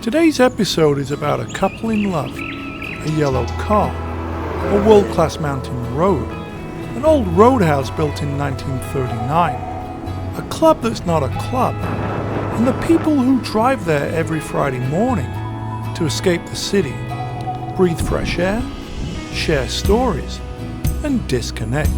Today's episode is about a couple in love, a yellow car, a world-class mountain road, an old roadhouse built in 1939, a club that's not a club, and the people who drive there every Friday morning to escape the city, breathe fresh air, share stories, and disconnect.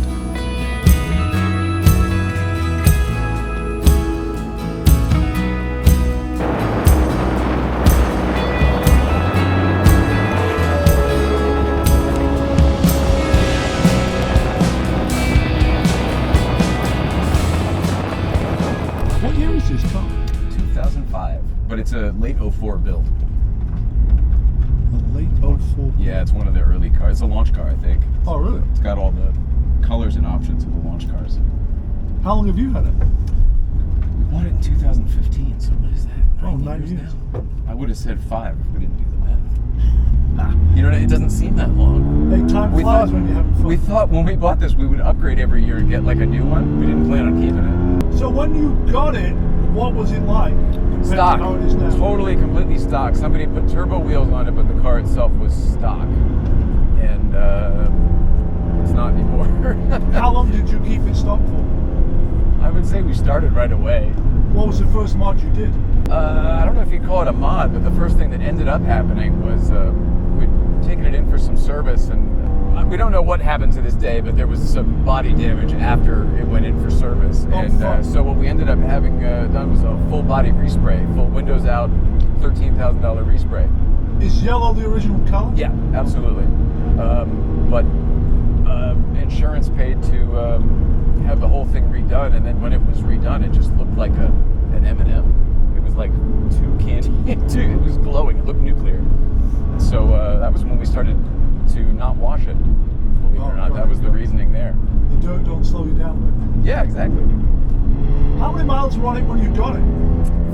What year is this car? 2005, but it's a late 04 build. A late 04. Yeah, it's one of the early cars. It's a launch car, I think. Oh, really? It's got all the colors and options of the launch cars. How long have you had it? We bought it in 2015, so what is that? Oh, 9 years. Now? I would have said 5 if we didn't do the math. You know, it doesn't seem that long. Hey, time flies when you're having fun. We thought when we bought this, we would upgrade every year and get like a new one. We didn't plan on keeping it. So when you got it, what was it like? Stock. How it is now? Totally, completely stock. Somebody put turbo wheels on it, but the car itself was stock. And it's not anymore. How long did you keep it stock for? I would say we started right away. What was the first mod you did? I don't know if you'd call it a mod, but the first thing that ended up happening was we'd taken it in for some service, and we don't know what happened to this day, but there was some body damage after it went in for service. So what we ended up having done was a full body respray, full windows out, $13,000 respray. Is yellow the original color? Yeah, absolutely. But insurance paid to have the whole thing redone, and then when it was redone, it just looked like an M&M. It was like too candy. It was glowing. It looked nuclear. So that was when we started to not wash it. Believe it or not, that was the reasoning there. The dirt don't slow you down a bit. Yeah, exactly. How many miles were on it when you got it?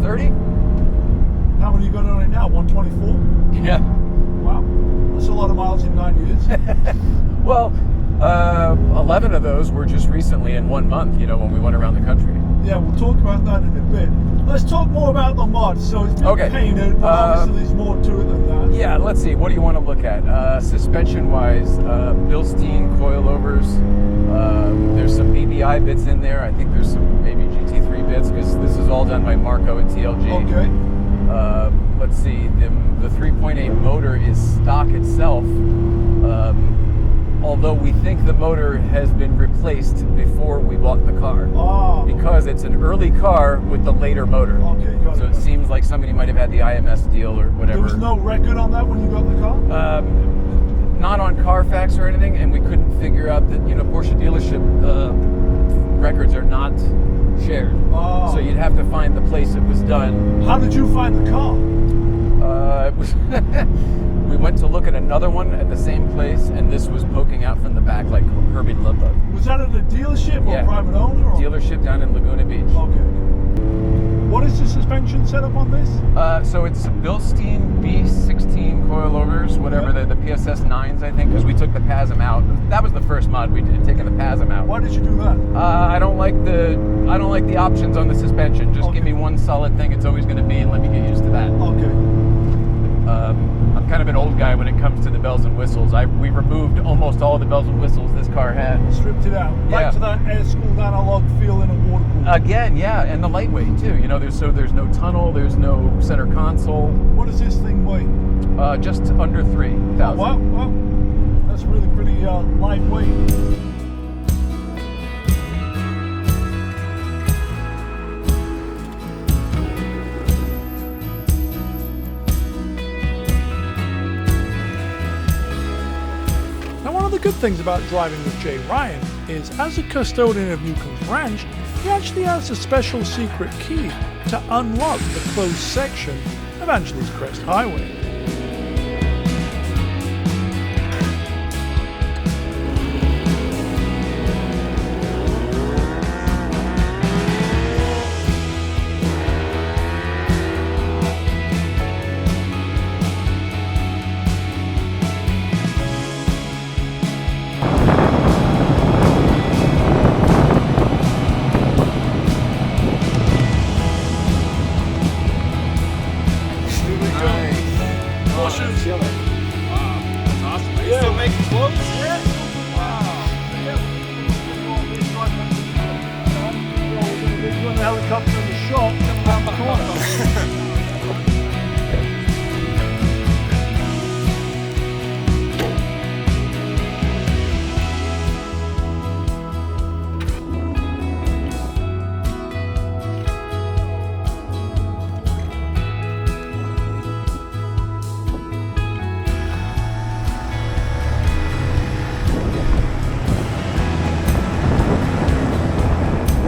30? How many you got on it now? 124? Yeah. Wow. That's a lot of miles in 9 years. Well, 11 of those were just recently in 1 month, you know, when we went around the country. Yeah, we'll talk about that in a bit. Let's talk more about the mod. So it's been painted, but obviously there's more to it than that. Yeah, let's see. What do you want to look at? Suspension-wise, Bilstein coilovers. There's some BBI bits in there. I think there's some maybe GT3 bits, because this is all done by Marco at TLG. Okay. Let's see. The 3.8 motor is stock itself. Although we think the motor has been replaced before we bought the car. Oh. Because it's an early car with the later motor. Okay, got it. So it seems like somebody might have had the IMS deal or whatever. There was no record on that when you got the car? Not on Carfax or anything, and we couldn't figure out that, you know, Porsche dealership records are not shared. Oh. So you'd have to find the place it was done. How did you find the car? It was we went to look at another one at the same place, and this was poking out from the back like Herbie Love Bug. Was that at a dealership or private owner? Or? Dealership down in Laguna Beach. Okay. What is the suspension setup on this? So it's Bilstein B16 coilovers, whatever, the PSS 9s, I think, because we took the PASM out. That was the first mod we did, taking the PASM out. Why did you do that? I don't like the options on the suspension. Just give me one solid thing it's always going to be, and let me get used to that. Okay. I'm kind of an old guy when it comes to the bells and whistles. We removed almost all the bells and whistles this car had. Stripped it out. Back to that air school analog feel in a water pool. Again, yeah, and the lightweight too. You know, there's no tunnel, there's no center console. What does this thing weigh? Just under 3,000. Oh, wow, well, that's really pretty lightweight. One of the good things about driving with Jay Ryan is, as a custodian of Newcomb's Ranch, he actually has a special secret key to unlock the closed section of Angeles Crest Highway. Nice. shoes. Wow, that's awesome. Are you still making clothes? Yeah. Wow. We're going to helicopter in the shop coming around the corner.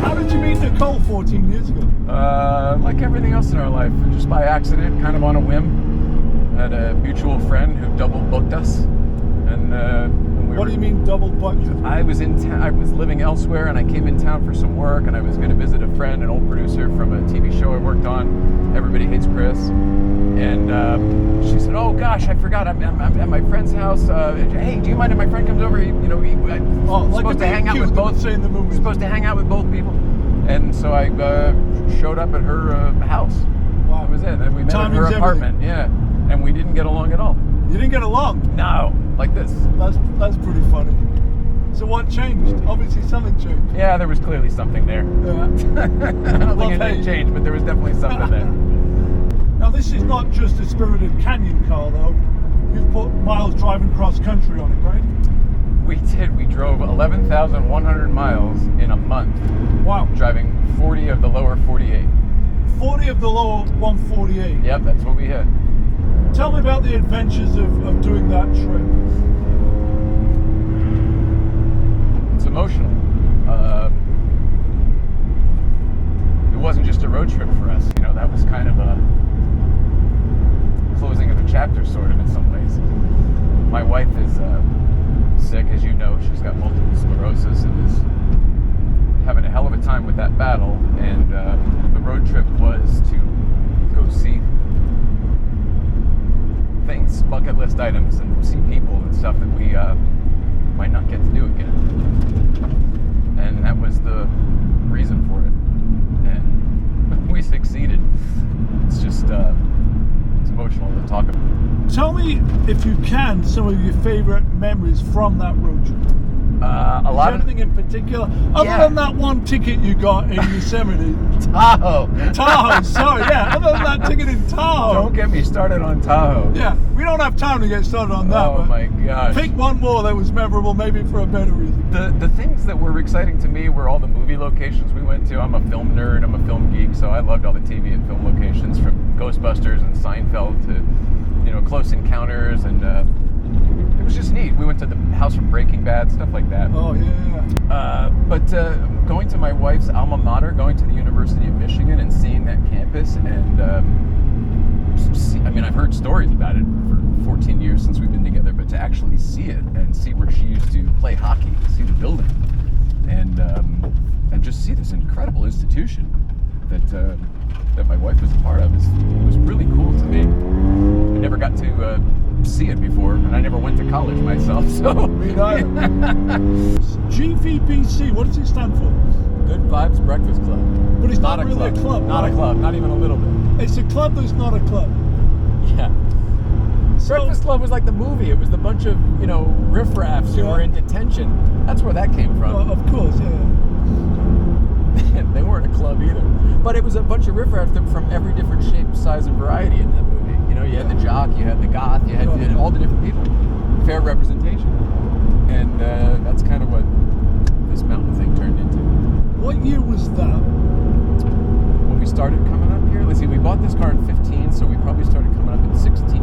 How did you meet Nicole 14 years ago? Like everything else in our life, just by accident, kind of on a whim. Had a mutual friend who double booked us, and What do you mean double booked? I was in I was living elsewhere, and I came in town for some work, and I was going to visit a friend, an old producer from a TV show I worked on, Everybody Hates Chris. And she said, "Oh gosh, I forgot. I'm at my friend's house. Hey, do you mind if my friend comes over? He's supposed to hang out with both. Say in the movie. Supposed to hang out with both people." And so I showed up at her house. Wow. That was it. And we met at her Timing's apartment. Yeah, and we didn't get along at all. You didn't get along? No, like this. That's pretty funny. So what changed? Obviously something changed. Yeah, there was clearly something there. Yeah. I don't think anything changed, but there was definitely something there. Now this is not just a spirited canyon car though. You've put miles driving cross country on it, right? We did. We drove 11,100 miles in a month. Wow. Driving 40 of the lower 48. 40 of the lower 148. Yep, that's what we hit. Tell me about the adventures of doing that trip. It's emotional. It wasn't just a road trip for us. You know, that was kind of a closing of a chapter, sort of, in some ways. My wife is sick, as you know. She's got multiple sclerosis and is having a hell of a time with that battle. And the road trip was to go see things, bucket list items, and see people and stuff that we might not get to do again. And that was the reason for it. And we succeeded. It's just it's emotional to talk about. Tell me, if you can, some of your favorite memories from that road trip. A lot of anything in particular, other than that one ticket you got in Yosemite. Tahoe. Sorry, yeah. Other than that ticket in Tahoe. Don't get me started on Tahoe. Yeah, we don't have time to get started on that. Oh but my gosh. Pick one more that was memorable, maybe for a better reason. The things that were exciting to me were all the movie locations we went to. I'm a film nerd, I'm a film geek, so I loved all the TV and film locations, from Ghostbusters and Seinfeld to, you know, Close Encounters, and it was just neat. We went to the house from Breaking Bad, stuff like that. Oh yeah. But going to my wife's alma mater, going to the University of Michigan and seeing that campus, and I mean, I've heard stories about it for 14 years since we've been together, but to actually see it and see where she used to play hockey, see the building, and just see this incredible institution that my wife was a part of, was really cool to me. I never got to see it before, and I never went to college myself, so. Me neither. GVBC, what does it stand for? Good Vibes Breakfast Club. But it's not really a club. Not right? a club, not even a little bit. It's a club that's not a club. Yeah. Breakfast Club was like the movie. It was the bunch of, you know, riffraffs who were in detention. That's where that came from. Well, of course, yeah. They weren't a club either. But it was a bunch of riffraffs from every different shape, size, and variety in that movie. You know, you had the jock, you had the goth, you had all the different people. Fair representation. And that's kind of what this mountain thing turned into. What year was that? When we started coming up here, let's see, we bought this car in 15, so we probably started coming up in 16.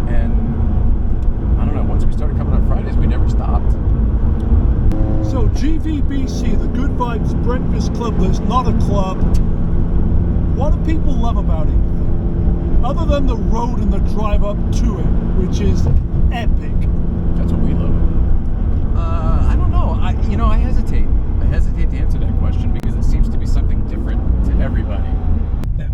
And I don't know, once we started coming up Fridays, we never stopped. So GVBC, the Good Vibes Breakfast Club that's not a club, what do people love about it? Other than the road and the drive up to it, which is epic. That's what we love. I don't know. I hesitate. I hesitate to answer that question because it seems to be something different to everybody.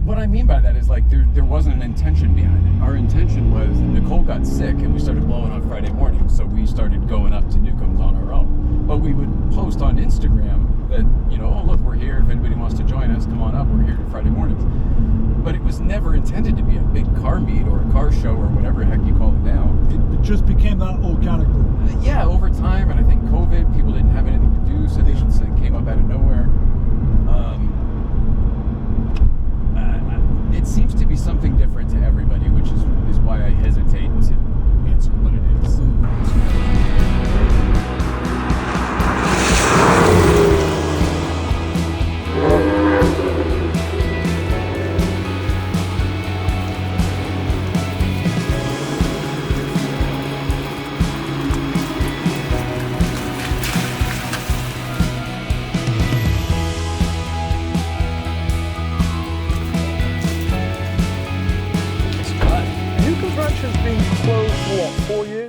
What I mean by that is, like, there wasn't an intention behind it. Our intention was Nicole got sick and we started blowing on Friday morning, so we started going up to Newcomb's on our own. But we would post on Instagram that, oh, look, we're here. If anybody wants to join us, come on up. We're here Friday mornings. But it was never intended to be a big car meet or a car show or whatever the heck you call it now. It just became that organically. Yeah, over time, and I think COVID, people didn't have anything to do, so they just came up out of nowhere. It seems to be something different to everybody, which is why I hesitate to answer what it is.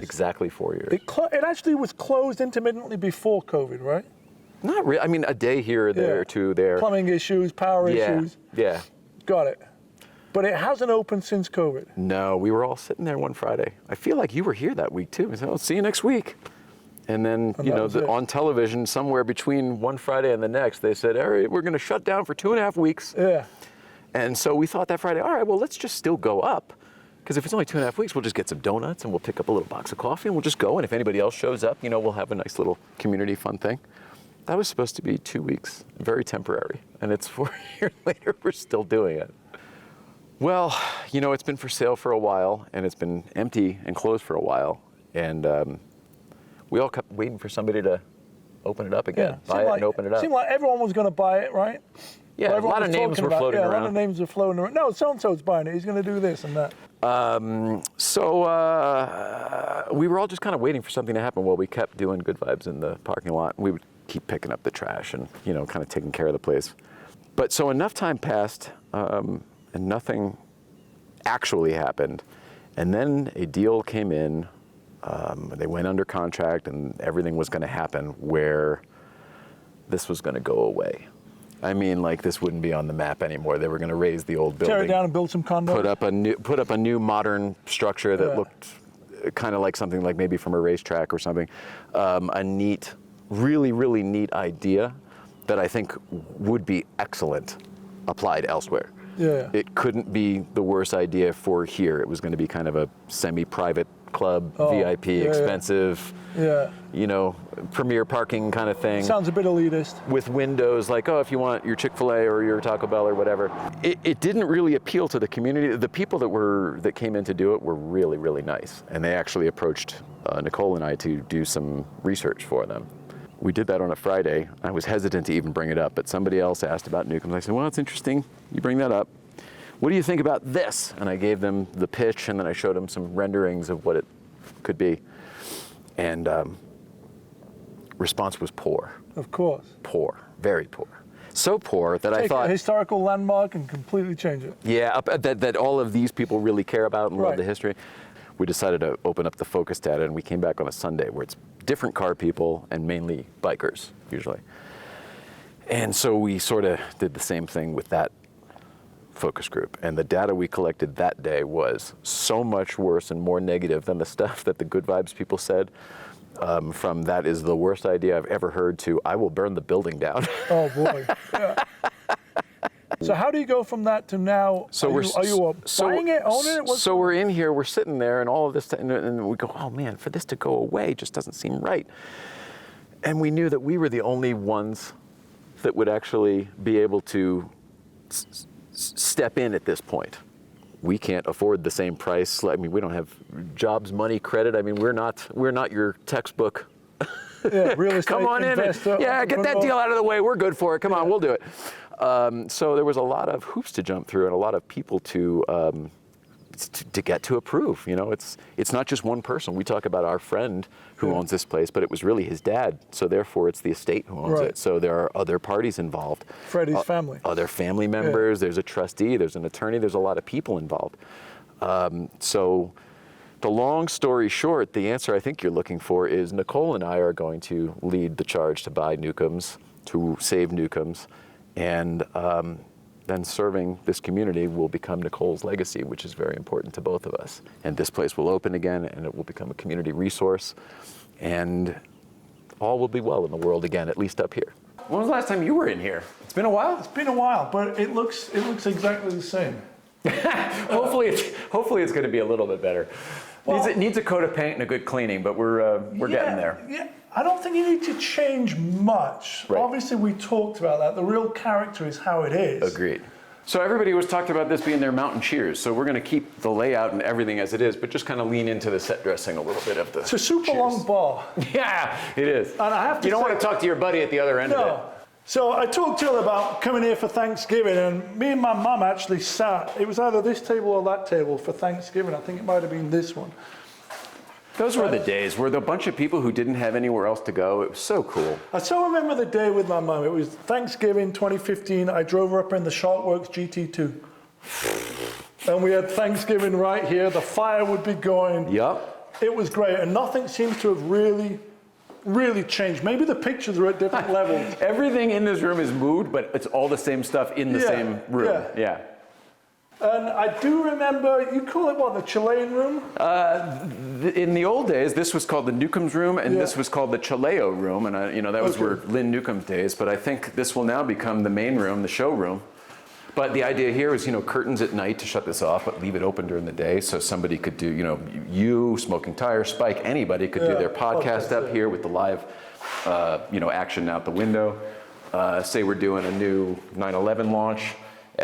Exactly 4 years. It actually was closed intermittently before COVID, right? Not really. I mean, a day here or there, or two there. Plumbing issues, power issues. Yeah. Got it. But it hasn't opened since COVID. No, we were all sitting there one Friday. I feel like you were here that week too. We said, "I'll see you next week." And then, on television, somewhere between one Friday and the next, they said, "All right, we're going to shut down for 2.5 weeks." Yeah. And so we thought that Friday, all right, well, let's just still go up. Because if it's only 2.5 weeks, we'll just get some donuts and we'll pick up a little box of coffee and we'll just go. And if anybody else shows up, we'll have a nice little community fun thing. That was supposed to be 2 weeks, very temporary. And it's 4 years later, we're still doing it. Well, it's been for sale for a while and it's been empty and closed for a while. And we all kept waiting for somebody to open it up again, buy it and open it up. It seemed like everyone was going to buy it, right? Yeah, a lot of names were floating around. A lot of names were floating around. No, so-and-so's buying it. He's going to do this and that. So we were all just kind of waiting for something to happen. Well, we kept doing Good Vibes in the parking lot. We would keep picking up the trash and, kind of taking care of the place. But so enough time passed and nothing actually happened. And then a deal came in. They went under contract and everything was going to happen where this was going to go away. I mean, this wouldn't be on the map anymore. They were going to raise the old building, tear it down and build some condos. Put up a new modern structure that looked kind of like something like maybe from a racetrack or something. A neat, really, really neat idea that I think would be excellent applied elsewhere. Yeah. It couldn't be the worst idea for here. It was going to be kind of a semi-private club, VIP, expensive. Yeah. Premier parking kind of thing. Sounds a bit elitist. With windows if you want your Chick-fil-A or your Taco Bell or whatever. It didn't really appeal to the community. The people that came in to do it were really, really nice. And they actually approached Nicole and I to do some research for them. We did that on a Friday. I was hesitant to even bring it up, but somebody else asked about Newcomb's. I said, well, it's interesting. You bring that up. What do you think about this? And I gave them the pitch, and then I showed them some renderings of what it could be. And response was poor. Of course. Poor, very poor. So poor that I thought... Take a historical landmark and completely change it. Yeah, that all of these people really care about and love the history. We decided to open up the focus data, and we came back on a Sunday where it's different car people and mainly bikers, usually. And so we sort of did the same thing with that focus group. And the data we collected that day was so much worse and more negative than the stuff that the Good Vibes people said. From that is the worst idea I've ever heard to I will burn the building down. Oh boy. Yeah. So how do you go from that to now? So are you buying it, owning it? So we're in here, we're sitting there, and all of this, and we go, oh man, for this to go away just doesn't seem right. And we knew that we were the only ones that would actually be able to step in at this point. We can't afford the same price. I mean, we don't have jobs, money, credit. I mean, we're not your textbook. Yeah, real estate Come on investor, in. Yeah, get that deal out of the way. We're good for it. Come on, we'll do it. So there was a lot of hoops to jump through and a lot of people to get to approve. It's not just one person. We talk about our friend who owns this place, but it was really his dad. So therefore, it's the estate who owns it. So there are other parties involved. Freddie's family. Other family members. There's a trustee. There's an attorney. There's a lot of people involved. So the long story short, the answer I think you're looking for is Nicole and I are going to lead the charge to buy Newcomb's, to save Newcomb's, and then serving this community will become Nicole's legacy, which is very important to both of us. And this place will open again, and it will become a community resource, and all will be well in the world again, at least up here. When was the last time you were in here? It's been a while. It's been a while, but it looks exactly the same. hopefully it's going to be a little bit better. Well, It needs a coat of paint and a good cleaning, but we're getting there. Yeah, I don't think you need to change much. Right. Obviously, we talked about that. The real character is how it is. Agreed. So everybody was talking about this being their mountain cheers. So we're going to keep the layout and everything as it is, but just kind of lean into the set dressing a little bit of the. It's a super cheers. long bar. Yeah, it is. And I have to You don't say- want to talk to your buddy at the other end of it. So I talked to her about coming here for Thanksgiving, and me and my mum actually sat. It was either this table or that table for Thanksgiving. I think it might have been this one. Those were the days where a bunch of people who didn't have anywhere else to go. It was so cool. I still remember the day with my mum. It was Thanksgiving 2015. I drove her up in the Sharkworks GT2. And we had Thanksgiving right here. The fire would be going. Yup. It was great. And nothing seems to have really changed. Maybe the pictures are at different levels. Everything in this room is moved, but it's all the same stuff in the same room. Yeah. And I do remember, you call it what, the Chilean room? In the old days, this was called the Newcomb's room, and Yeah. this was called the Chileo room, and that was where Lynn Newcomb's days. But I think this will now become the main room, the showroom. But the idea here is, curtains at night to shut this off, but leave it open during the day, so somebody could do, you, Smoking Tire, Spike, anybody could do their podcast up here with the live, action out the window. Say we're doing a new 911 launch.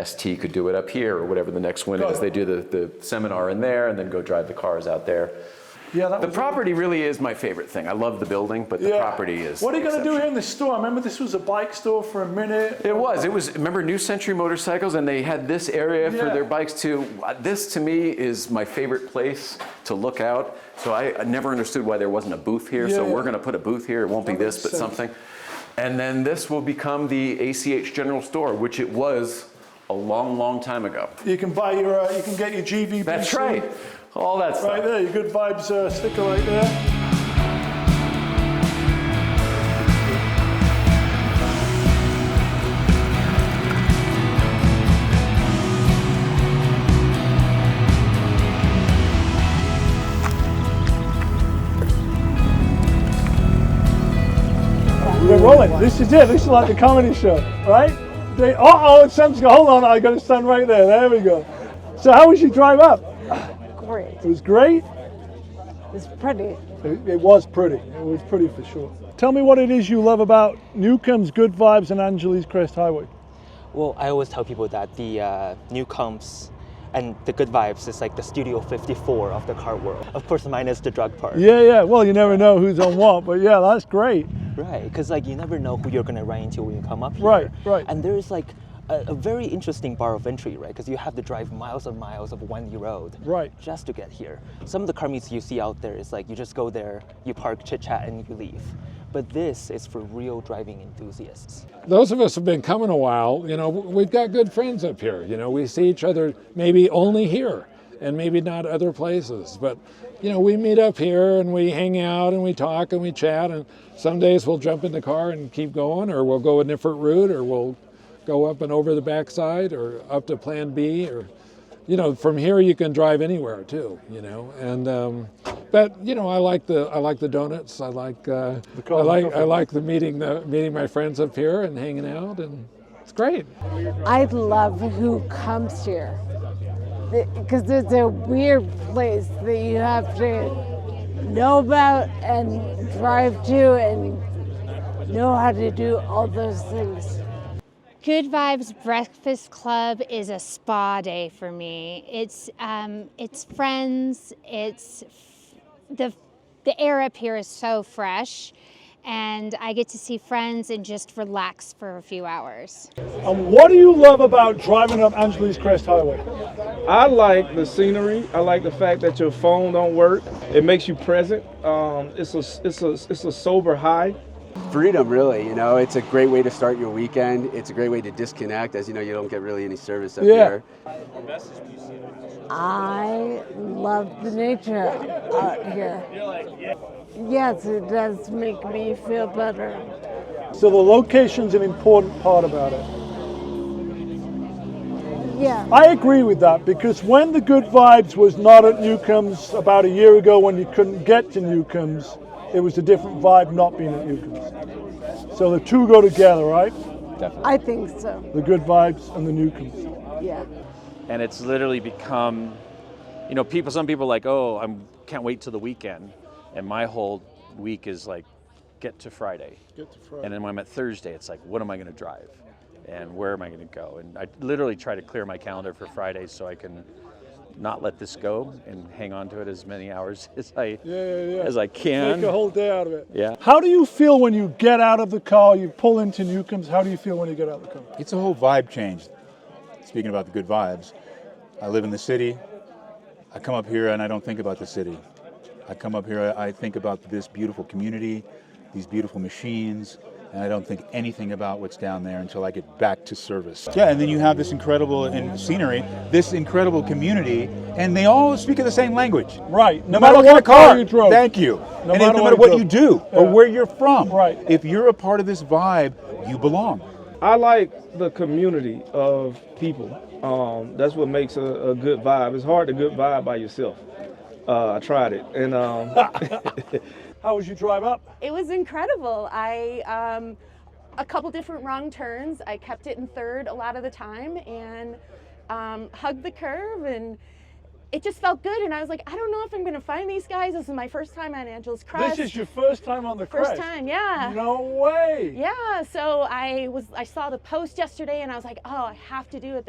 ST could do it up here or whatever the next one is. They do the seminar in there and then go drive the cars out there. Yeah, the property really is my favorite thing. I love the building, but the property is. What are you going to do here in the store? I remember this was a bike store for a minute. It was, remember New Century Motorcycles, and they had this area for their bikes too. This to me is my favorite place to look out. So I never understood why there wasn't a booth here. So we're going to put a booth here. It won't be this, but something. And then this will become the ACH General Store, which it was a long time ago. You can buy you can get your GVBC. That's right. All that stuff. Right there, your Good Vibes sticker right there. We're rolling. This is it. This is like the comedy show, right? It sounds. Hold on, I got to stand right there. There we go. So, how was your drive up? Great. It was great. It's pretty. It was pretty. It was pretty for sure. Tell me what it is you love about Newcomb's, Good Vibes, and Angeles Crest Highway. Well, I always tell people that the Newcomb's and the Good Vibes is like the Studio 54 of the car world. Of course, minus the drug part. Yeah. Well, you never know who's on what, but yeah, that's great. Right, because you never know who you're gonna run into when you come up here. Right. And there's a very interesting bar of entry, right? Because you have to drive miles and miles of windy road, Right. just to get here. Some of the car meets you see out there is you just go there, you park, chit chat, and you leave. But this is for real driving enthusiasts. Those of us who have been coming a while, we've got good friends up here. We see each other maybe only here and maybe not other places. But, we meet up here and we hang out and we talk and we chat. And some days we'll jump in the car and keep going, or we'll go a different route, or we'll go up and over the backside or up to Plan B, or, from here you can drive anywhere too, and, but, I like the donuts. I like the meeting my friends up here and hanging out, and it's great. I love who comes here because it's a weird place that you have to know about and drive to and know how to do all those things. Good Vibes Breakfast Club is a spa day for me. It's friends. It's the air up here is so fresh, and I get to see friends and just relax for a few hours. And what do you love about driving up Angeles Crest Highway? I like the scenery. I like the fact that your phone don't work. It makes you present. It's a sober high. Freedom, really. It's a great way to start your weekend. It's a great way to disconnect. As you know, you don't get really any service up here. I love the nature out here. Yes, it does make me feel better. So the location's an important part about it. Yeah. I agree with that, because when the Good Vibes was not at Newcomb's about a year ago, when you couldn't get to Newcomb's, it was a different vibe not being at Newcomb's. So the two go together, right? Definitely. I think so. The good vibes and the Newcombs. Yeah. And it's literally become, you know, some people are like, oh, can't wait till the weekend. And my whole week is like, get to Friday. And then when I'm at Thursday, it's like, what am I going to drive? And where am I going to go? And I literally try to clear my calendar for Fridays so I can not let this go and hang on to it as many hours as I can. Make a whole day out of it. Yeah. How do you feel when you get out of the car, you pull into Newcombs? How do you feel when you get out of the car? It's a whole vibe change. Speaking about the good vibes, I live in the city. I come up here and I don't think about the city. I come up here, I think about this beautiful community, these beautiful machines, and I don't think anything about what's down there until I get back to service. Yeah, and then you have this incredible scenery, this incredible community, and they all speak the same language. Right. No matter what kind of car you drove. Thank you. No And matter no matter what you do or Yeah. where you're from. Right. If you're a part of this vibe, you belong. I like the community of people. That's what makes a good vibe. It's hard to good vibe by yourself. I tried it, and How was your drive up? It was incredible. A couple different wrong turns. I kept it in third a lot of the time and hugged the curve, and it just felt good. And I was like, I don't know if I'm going to find these guys. This is my first time on Angeles Crest. This is your first time on the crest? First time, yeah. No way. Yeah, so I saw the post yesterday, and I was like, oh, I have to do it.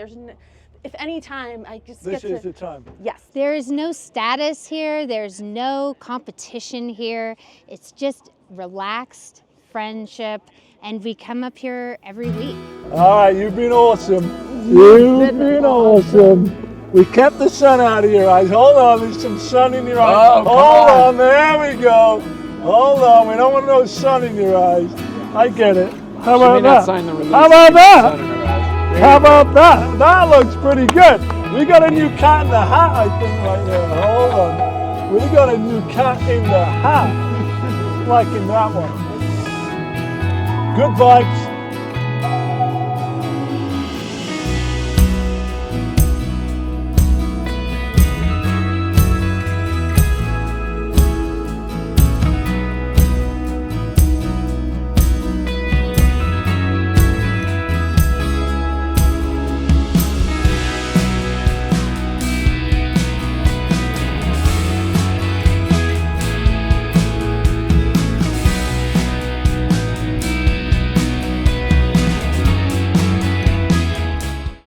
If any time I just This get is to. the time. Yes. There is no status here. There's no competition here. It's just relaxed friendship, and we come up here every week. All right, you've been awesome. You've been awesome. We kept the sun out of your eyes. Hold on, there's some sun in your eyes. Oh, come Hold on. on, there we go. Hold on, we don't want no sun in your eyes. I get it. How She may about not that? sign the release. How about that? Sun in her eyes. How about that? That looks pretty good. We got a new cat in the hat, I think, right there. Hold on. We got a new cat in the hat. Liking that one. Good vibes.